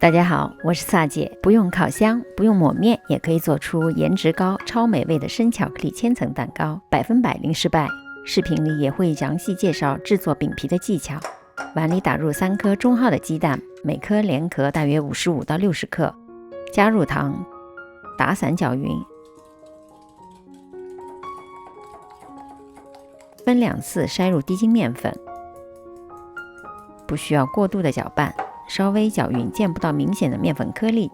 大家好，我是萨姐。不用烤箱，不用抹面，也可以做出颜值高、超美味的生巧克力千层蛋糕，100%零失败。视频里也会详细介绍制作饼皮的技巧。碗里打入3颗中号的鸡蛋，每颗连壳大约55到60克，加入糖，打散搅匀，分2次筛入低筋面粉，不需要过度的搅拌，稍微搅匀，见不到明显的面粉颗粒。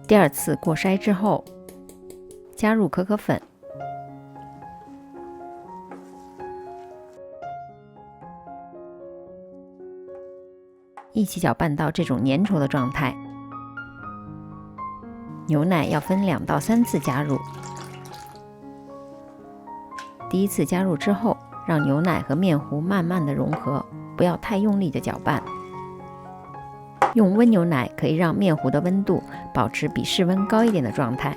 第2次过筛之后，加入可可粉，一起搅拌到这种粘稠的状态。牛奶要分2到3次加入。第1次加入之后，让牛奶和面糊慢慢的融合，不要太用力的搅拌。用温牛奶可以让面糊的温度保持比室温高一点的状态。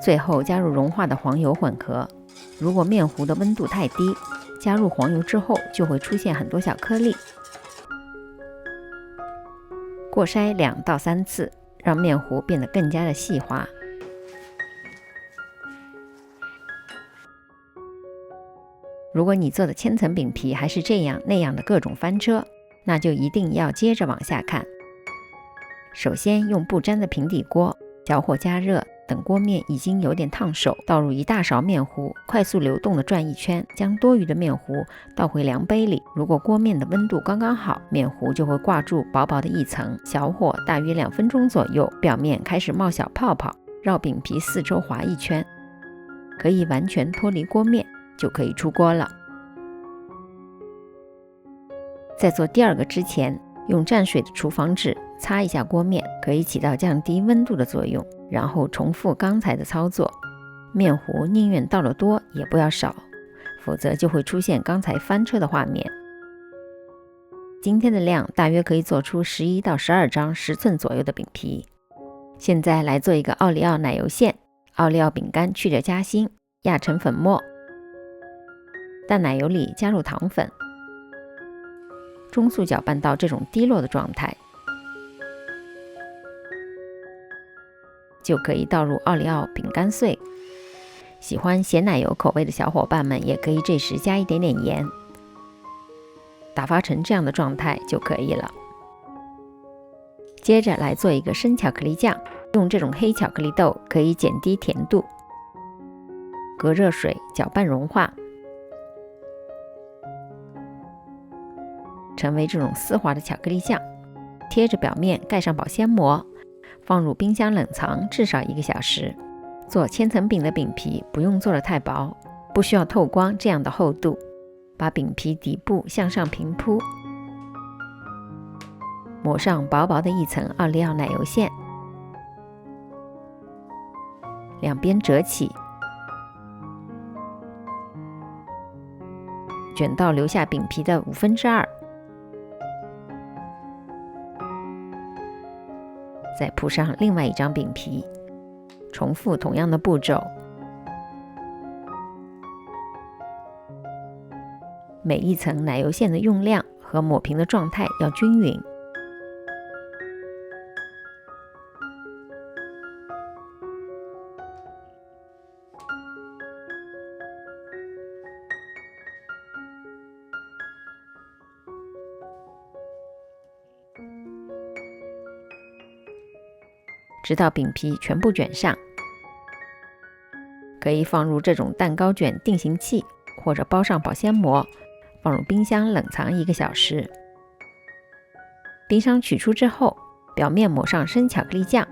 最后加入融化的黄油混合。如果面糊的温度太低，加入黄油之后就会出现很多小颗粒。过筛2到3次，让面糊变得更加的细滑。如果你做的千层饼皮还是这样那样的各种翻车，那就一定要接着往下看。首先用不粘的平底锅，小火加热，等锅面已经有点烫手，倒入1大勺面糊，快速流动的转一圈，将多余的面糊倒回量杯里。如果锅面的温度刚刚好，面糊就会挂住薄薄的一层。小火大约2分钟左右，表面开始冒小泡泡，绕饼皮4周划一圈，可以完全脱离锅面，就可以出锅了。在做第2个之前，用蘸水的厨房纸擦一下锅面，可以起到降低温度的作用。然后重复刚才的操作，面糊宁愿倒得多也不要少，否则就会出现刚才翻车的画面。今天的量大约可以做出11到12张10寸左右的饼皮。现在来做一个奥利奥奶油馅。奥利奥饼干去掉夹心，压成粉末，淡奶油里加入糖粉，中速搅拌到这种滴落的状态，就可以倒入奥利奥饼干碎。喜欢咸奶油口味的小伙伴们也可以这时加一点点盐，打发成这样的状态就可以了。接着来做一个生巧克力酱，用这种黑巧克力豆可以减低甜度，隔热水搅拌融化，成为这种丝滑的巧克力酱。贴着表面盖上保鲜膜，放入冰箱冷藏至少1个小时。做千层饼的饼皮不用做得太薄，不需要透光这样的厚度。把饼皮底部向上平铺，抹上薄薄的一层奥利奥奶油馅，两边折起，卷到留下饼皮的2/5，再铺上另外一张饼皮，重复同样的步骤。每一层奶油馅的用量和抹平的状态要均匀。直到饼皮全部卷上，可以放入这种蛋糕卷定型器，或者包上保鲜膜，放入冰箱冷藏1个小时。冰箱取出之后，表面抹上生巧克力酱，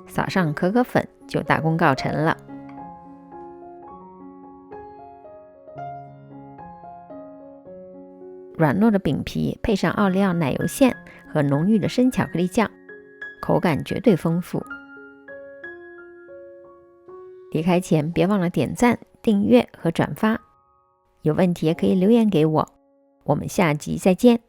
撒上可可粉，就大功告成了。软糯的饼皮配上奥利奥奶油馅和浓郁的生巧克力酱，口感绝对丰富。离开前别忘了点赞、订阅和转发。有问题也可以留言给我。我们下集再见。